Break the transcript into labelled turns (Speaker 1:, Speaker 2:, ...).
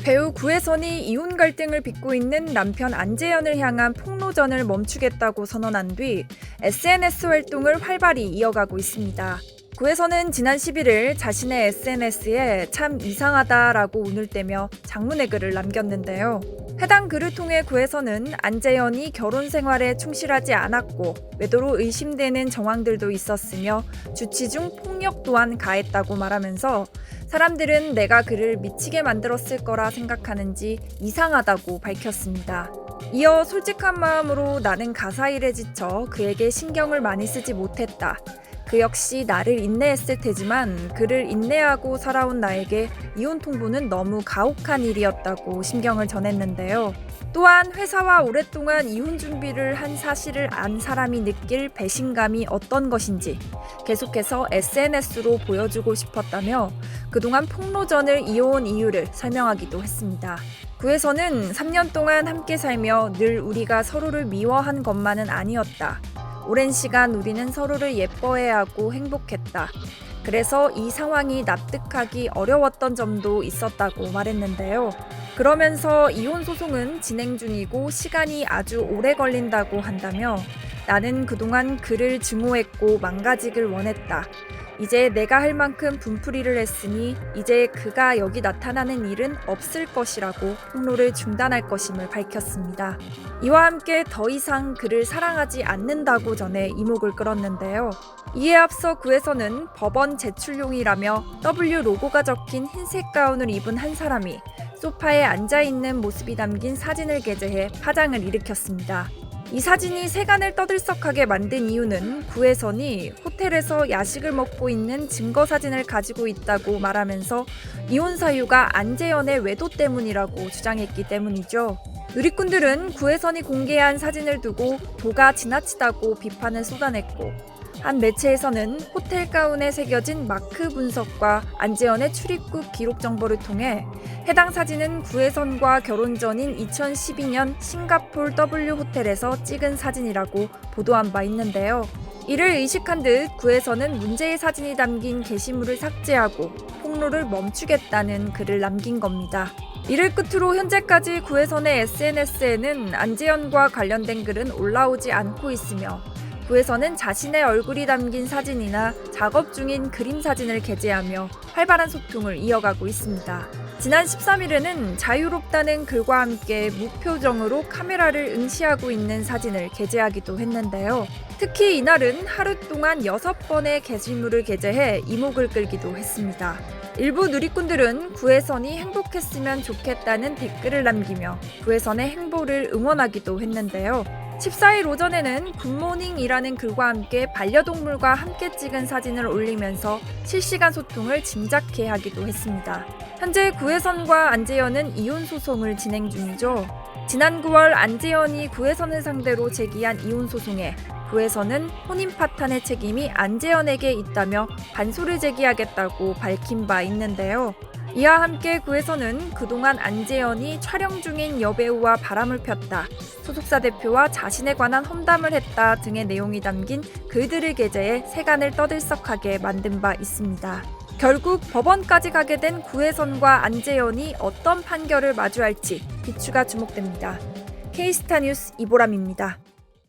Speaker 1: 배우 구혜선이 이혼 갈등을 빚고 있는 남편 안재현을 향한 폭로전을 멈추겠다고 선언한 뒤 SNS 활동을 활발히 이어가고 있습니다. 구혜선은 지난 11일 자신의 SNS에 참 이상하다라고 운을 떼며 장문의 글을 남겼는데요. 해당 글을 통해 구혜선은 안재현이 결혼 생활에 충실하지 않았고 외도로 의심되는 정황들도 있었으며 주치 중 폭력 또한 가했다고 말하면서 사람들은 내가 그를 미치게 만들었을 거라 생각하는지 이상하다고 밝혔습니다. 이어 솔직한 마음으로 나는 가사일에 지쳐 그에게 신경을 많이 쓰지 못했다. 그 역시 나를 인내했을 테지만 그를 인내하고 살아온 나에게 이혼 통보는 너무 가혹한 일이었다고 심경을 전했는데요. 또한 회사와 오랫동안 이혼 준비를 한 사실을 안 사람이 느낄 배신감이 어떤 것인지 계속해서 SNS로 보여주고 싶었다며 그동안 폭로전을 이어온 이유를 설명하기도 했습니다. 구혜선은 3년 동안 함께 살며 늘 우리가 서로를 미워한 것만은 아니었다. 오랜 시간 우리는 서로를 예뻐해야 하고 행복했다. 그래서 이 상황이 납득하기 어려웠던 점도 있었다고 말했는데요. 그러면서 이혼 소송은 진행 중이고 시간이 아주 오래 걸린다고 한다며 나는 그동안 그를 증오했고 망가지길 원했다. 이제 내가 할 만큼 분풀이를 했으니 이제 그가 여기 나타나는 일은 없을 것이라고 폭로를 중단할 것임을 밝혔습니다. 이와 함께 더 이상 그를 사랑하지 않는다고 전해 이목을 끌었는데요. 이에 앞서 구혜선은 법원 제출용이라며 W 로고가 적힌 흰색 가운을 입은 한 사람이 소파에 앉아있는 모습이 담긴 사진을 게재해 파장을 일으켰습니다. 이 사진이 세간을 떠들썩하게 만든 이유는 구혜선이 호텔에서 야식을 먹고 있는 증거 사진을 가지고 있다고 말하면서 이혼 사유가 안재현의 외도 때문이라고 주장했기 때문이죠. 누리꾼들은 구혜선이 공개한 사진을 두고 도가 지나치다고 비판을 쏟아냈고 한 매체에서는 호텔 가운에 새겨진 마크 분석과 안재현의 출입국 기록 정보를 통해 해당 사진은 구혜선과 결혼 전인 2012년 싱가폴 W 호텔에서 찍은 사진이라고 보도한 바 있는데요. 이를 의식한 듯 구혜선은 문제의 사진이 담긴 게시물을 삭제하고 폭로를 멈추겠다는 글을 남긴 겁니다. 이를 끝으로 현재까지 구혜선의 SNS에는 안재현과 관련된 글은 올라오지 않고 있으며 구혜선은 자신의 얼굴이 담긴 사진이나 작업 중인 그림 사진을 게재하며 활발한 소통을 이어가고 있습니다. 지난 13일에는 자유롭다는 글과 함께 무표정으로 카메라를 응시하고 있는 사진을 게재하기도 했는데요. 특히 이날은 하루 동안 6번의 게시물을 게재해 이목을 끌기도 했습니다. 일부 누리꾼들은 구혜선이 행복했으면 좋겠다는 댓글을 남기며 구혜선의 행보를 응원하기도 했는데요. 14일 오전에는 굿모닝이라는 글과 함께 반려동물과 함께 찍은 사진을 올리면서 실시간 소통을 짐작케 하기도 했습니다. 현재 구혜선과 안재현은 이혼 소송을 진행 중이죠. 지난 9월 안재현이 구혜선을 상대로 제기한 이혼 소송에 구혜선은 혼인 파탄의 책임이 안재현에게 있다며 반소를 제기하겠다고 밝힌 바 있는데요. 이와 함께 구혜선은 그동안 안재현이 촬영 중인 여배우와 바람을 폈다, 소속사 대표와 자신에 관한 험담을 했다 등의 내용이 담긴 글들을 게재해 세간을 떠들썩하게 만든 바 있습니다. 결국 법원까지 가게 된 구혜선과 안재현이 어떤 판결을 마주할지 비추가 주목됩니다. K스타 뉴스 이보람입니다.